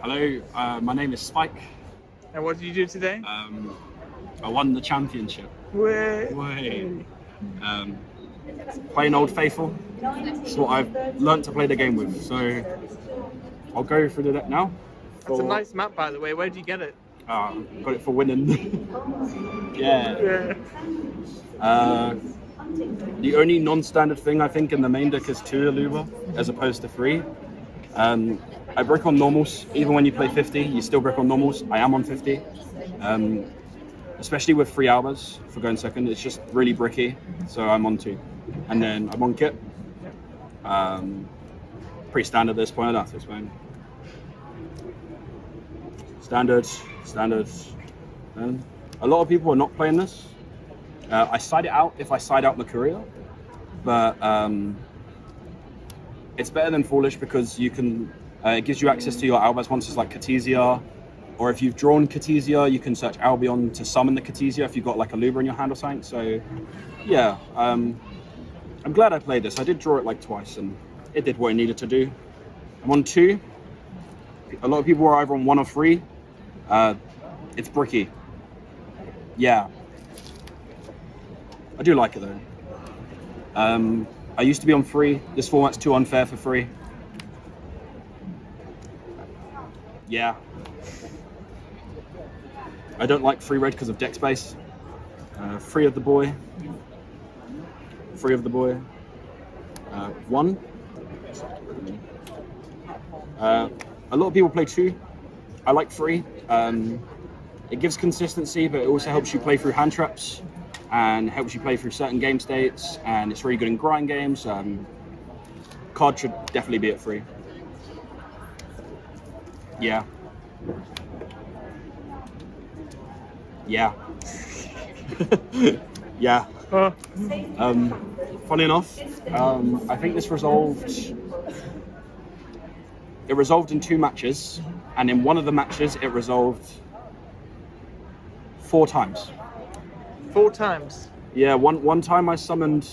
Hello, my name is Spike. And what did you do today? I won the championship. Way. Playing Old Faithful. It's what I've learnt to play the game with. So I'll go through the deck now. That's a nice map, by the way. Where did you get it? Got it for winning. Yeah. The only non-standard thing I think in the main deck is 2 Aluba as opposed to 3. I brick on normals. Even when you play 50, you still brick on normals. I am on 50. Especially with 3 Albas for going second. It's just really bricky. So I'm on 2. And then I'm on kit. Pretty standard at this point. I don't have to explain. Standard. And a lot of people are not playing this. I side it out if I side out Mercurial, but it's better than Foolish because you can. It gives you access to your Albas monsters like Catesia, or if you've drawn Catesia, you can search Albion to summon the Catesia if you've got like a Luba in your hand or something. So, yeah, I'm glad I played this. I did draw it like twice, and it did what it needed to do. I'm on 2. A lot of people are either on 1 or 3. It's bricky. Yeah. I do like it though. I used to be on 3. This format's too unfair for 3. Yeah. I don't like 3 red because of deck space. 3 of the boy. 1. A lot of people play 2. I like 3. It gives consistency, but it also helps you play through hand traps and helps you play through certain game states, and it's really good in grind games. Card should definitely be at 3. Yeah. Yeah. Yeah. Funny enough, I think this resolved. It resolved in 2 matches, and in one of the matches, it resolved 4 times. 4 times? Yeah, one time I summoned.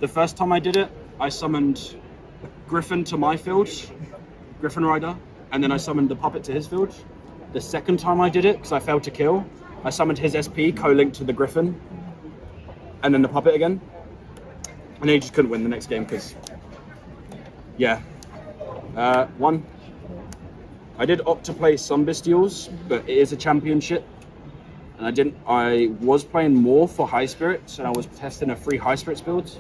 The first time I did it, I summoned Griffin to my field, Griffin Rider, and then I summoned the puppet to his field. The second time I did it, because I failed to kill, I summoned his SP co-linked to the Griffin, and then the puppet again. And then he just couldn't win the next game because, yeah. 1. I did opt to play some Bestials, but it is a championship. And I was playing more for High Spirits, and I was testing a 3 High Spirits build.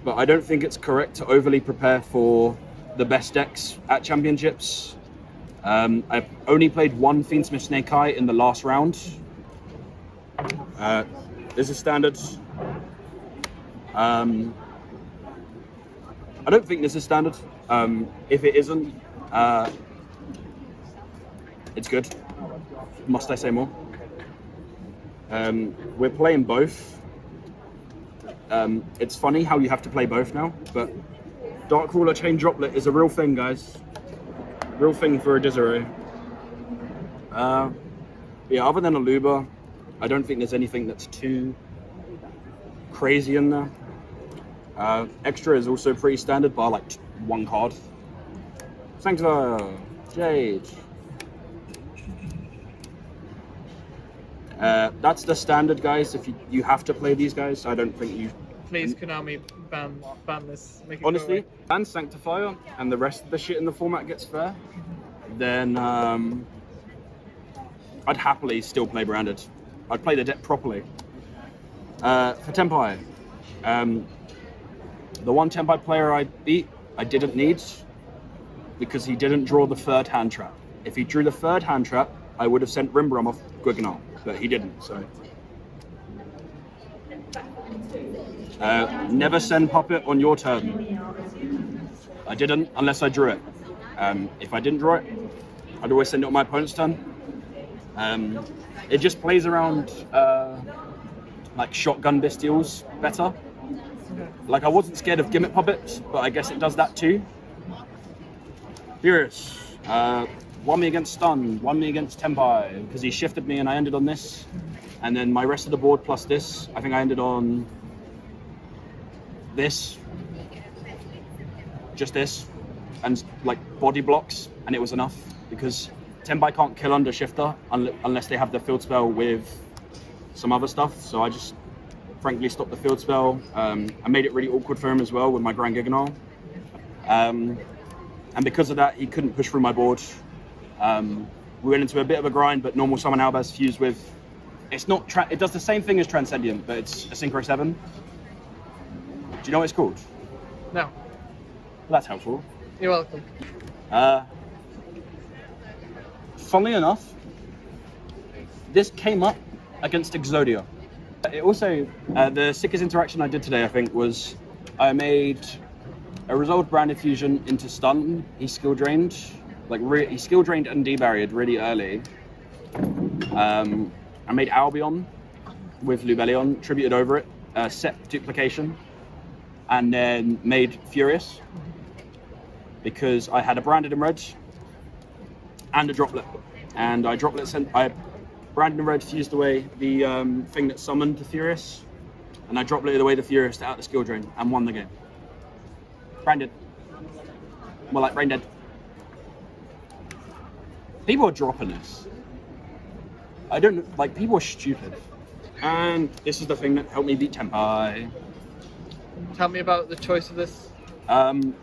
But I don't think it's correct to overly prepare for the best decks at championships. I've only played 1 Fiendsmith Snake Eye in the last round. This is standard. I don't think this is standard. If it isn't, it's good. Must I say more? We're playing both. It's funny how you have to play both now, but Dark Ruler Chain Droplet is a real thing, guys. Real thing for a Dizero. Yeah, other than Aluba, I don't think there's anything that's too crazy in there. Extra is also pretty standard, bar like 1 card. Sancta, Jade. That's the standard, guys. If you have to play these guys, I don't think you. Please, Konami, ban this. Make it honestly, ban Sanctifier, and the rest of the shit in the format gets fair. Then I'd happily still play branded. I'd play the deck properly. For Tenpai, the one Tenpai player I beat, I didn't need because he didn't draw the 3rd hand trap. If he drew the 3rd hand trap, I would have sent Rimbram off Guignol, but he didn't, so. Never send Puppet on your turn. I didn't, unless I drew it. If I didn't draw it, I'd always send it on my opponent's turn. It just plays around like shotgun Bestials better. Like, I wasn't scared of Gimmick Puppets, but I guess it does that too. Furious. Won me against Stun, won me against Tenpai, because he shifted me and I ended on this. And then my rest of the board plus this, I think I ended on this. Just this. And like body blocks, and it was enough. Because Tenbai can't kill under shifter unless they have the field spell with some other stuff. So I just frankly stopped the field spell. I made it really awkward for him as well with my Grand Giganol. And because of that, he couldn't push through my board. We went into a bit of a grind, but normal summon Albaz fused with. It's not. It does the same thing as Transcendent, but it's a Synchro 7. Do you know what it's called? No. Well, that's helpful. You're welcome. Funnily enough, this came up against Exodia. It also, the sickest interaction I did today, I think, was I made a resolved branded fusion into stun. He skill drained, he skill drained and debarriered really early. I made Albion with Lubellion, tributed over it, set duplication, and then made Furious because I had a branded in red and a droplet, and I branded in red fused away the thing that summoned the Furious, and I dropleted away the Furious to out the skill drain and won the game. Branded. More like brain dead. People are dropping this. I don't like, people are stupid. And this is the thing that helped me beat Tenpai. Tell me about the choice of this. I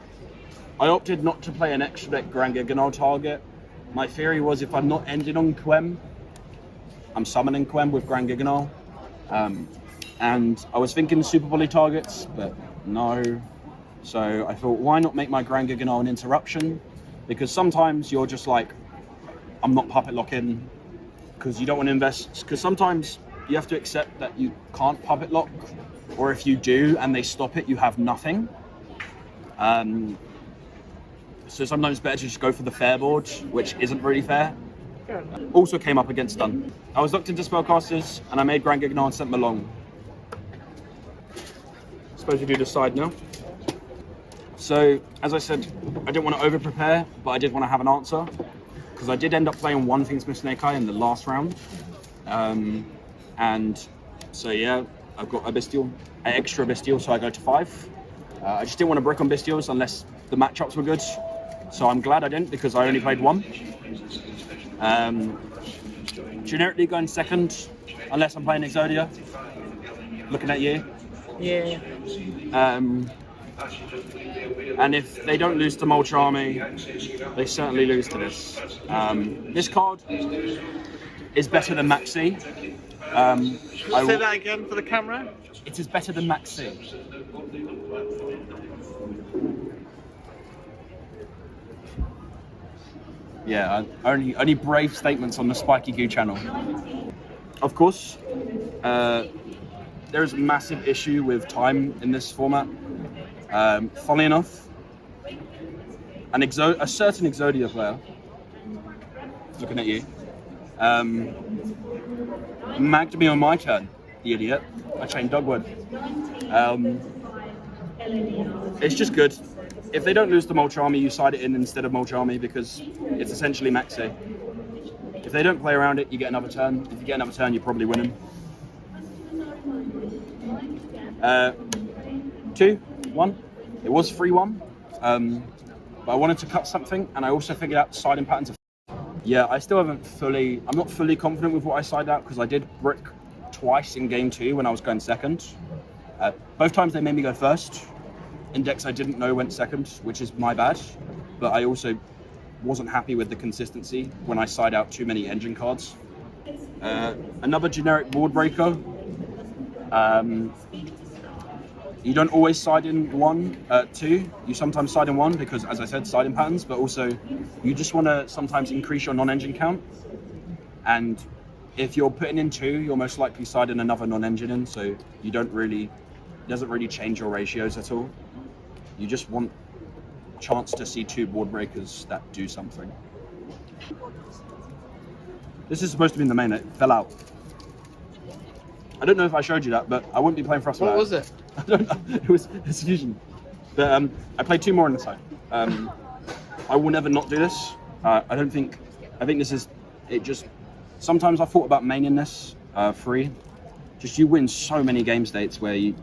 opted not to play an extra deck Grand Giganol target. My theory was if I'm not ending on Quem, I'm summoning Quem with Grand Giganol. And I was thinking Super Bully targets, but no. So I thought, why not make my Grand Giganol an interruption? Because sometimes you're just like, I'm not puppet locking, because you don't want to invest. Because sometimes you have to accept that you can't puppet lock, or if you do and they stop it, you have nothing. So sometimes it's better to just go for the fair board, which isn't really fair. Also came up against stun. I was locked into spellcasters and I made Grand Giganol and sent them along. Suppose we do the side now. So, as I said, I didn't want to over-prepare, but I did want to have an answer. Because I did end up playing one Thingsmith Snake Eye in the last round. And so yeah, I've got a Bestial, an extra Bestial, so I go to 5. I just didn't want to brick on Bestials unless the matchups were good. So I'm glad I didn't, because I only played 1. Generically going second, unless I'm playing Exodia. Looking at you. Yeah. And if they don't lose to Mulch Army, they certainly lose to this. This card is better than Maxi. Say that again for the camera. It is better than Maxi. Yeah, only brave statements on the Spiky Goo channel. Of course, there is a massive issue with time in this format. Funnily enough, a certain Exodia player, looking at you, magged me on my turn, the idiot. I chained Dogwood. It's just good. If they don't lose to Mulch Army, you side it in instead of Mulch Army because it's essentially Maxi. If they don't play around it, you get another turn. If you get another turn, you're probably winning. 2-1. It was 3-1. But I wanted to cut something, and I also figured out siding patterns. Yeah, I still haven't I'm not fully confident with what I sided out because I did brick twice in game 2 when I was going second. Both times they made me go first. Index I didn't know went second, which is my bad. But I also wasn't happy with the consistency when I side out too many engine cards. Another generic board breaker. You don't always side in 2. You sometimes side in 1 because, as I said, siding patterns, but also you just want to sometimes increase your non-engine count. And if you're putting in 2, you'll most likely side in another non-engine in, so you don't really, it doesn't really change your ratios at all. You just want a chance to see 2 board breakers that do something. This is supposed to be in the main, it fell out. I don't know if I showed you that, but I wouldn't be playing Frost without What was it? I don't know. It was fusion. But I played 2 more on the side. I will never not do this. I think this is, it just, sometimes I thought about maining this 3. Just you win so many game states where you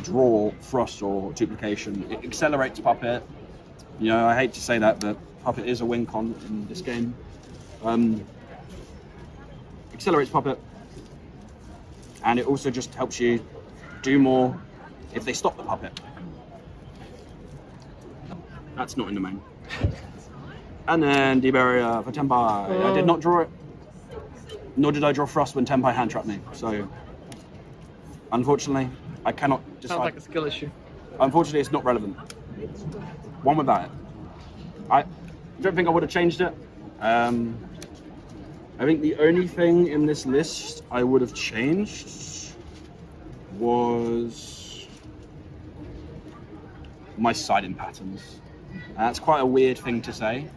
draw Frost or duplication. It accelerates Puppet. You know, I hate to say that, but Puppet is a win con in this game. Accelerates puppet, and it also just helps you do more if they stop the puppet. That's not in the main. And then D-barrier for Tenpai. I did not draw it, nor did I draw Frost when Tenpai hand trapped me. So, unfortunately, I cannot decide. Sounds like a skill issue. Unfortunately, it's not relevant. One without it. I don't think I would have changed it. I think the only thing in this list I would have changed was my siding patterns. That's quite a weird thing to say.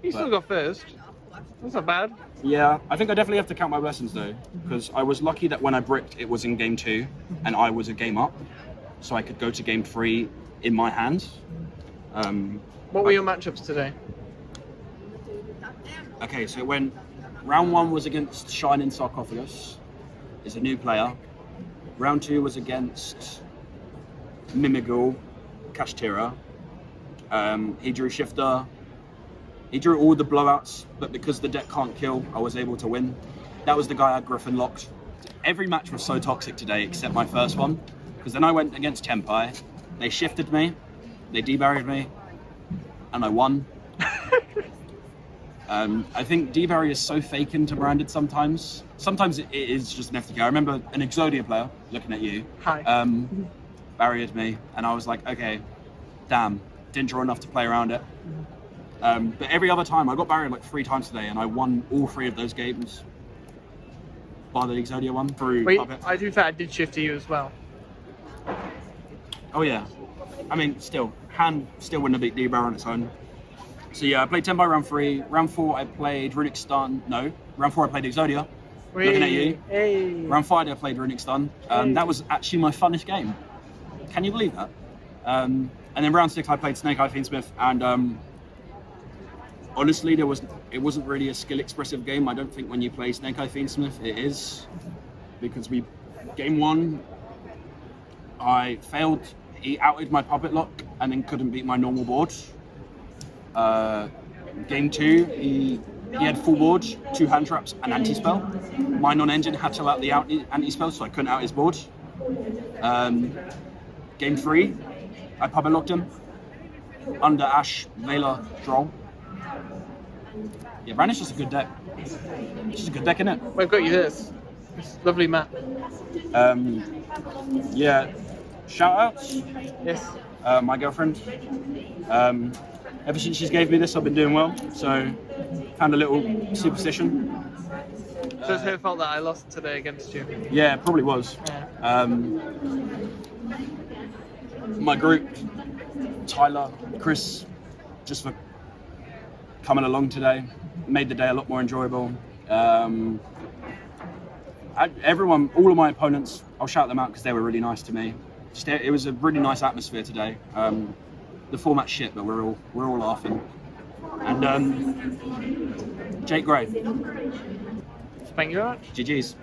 You still got first. That's not bad. Yeah, I think I definitely have to count my lessons though, because I was lucky that when I bricked, it was in game 2, and I was a game up, so I could go to game 3 in my hand. What were your matchups today? Okay, so when round 1 was against Shining Sarcophagus, is a new player. Round 2 was against Mimigul, Kashtira. He drew Shifter. He drew all the blowouts, but because the deck can't kill, I was able to win. That was the guy I Griffin locked. Every match was so toxic today, except my first one, because then I went against Tenpai. They shifted me, they debarried me, and I won. I think debarrier is so fake into branded sometimes. Sometimes it is just an FTK. I remember an Exodia player looking at you. Hi. Barriered me, and I was like, okay, damn, didn't draw enough to play around it. But every other time, I got barriered like 3 times today, and I won all 3 of those games. Bar the Exodia one through Wait, puppet. I do think I did shift to you as well. Oh yeah. I mean, still, hand still wouldn't have beat D-Barrier on its own. So yeah, I played Tenpai round 3. Round 4, I played Runic Stun. No, round 4 I played Exodia. Looking at you. Hey. Round 5 I played Runic Stun. That was actually my funnest game. Can you believe that? And then round 6 I played Snake Eye Fiendsmith, and honestly, it wasn't really a skill expressive game. I don't think when you play Snake Eye Fiendsmith it is, because game 1 I failed. He outed my puppet lock and then couldn't beat my normal board. Game 2 he had full board, 2 hand traps and anti-spell. My non-engine had to out the anti-spell, so I couldn't out his board. Game 3 I puppet locked him under Ash, Vela, Droll. Yeah, Brandon's just a good deck. It's just a good deck, isn't it? We've got you this. This lovely map. Yeah, shout outs. Yes. My girlfriend. Ever since she's gave me this, I've been doing well. So, found a little superstition. So it's her fault that I lost today against you. Yeah, probably was. Yeah. My group, Tyler, Chris, just for coming along today, made the day a lot more enjoyable. Everyone, all of my opponents, I'll shout them out because they were really nice to me. It was a really nice atmosphere today. The format's shit, but we're all laughing. And Jake Gray. Thank you very much. GG's.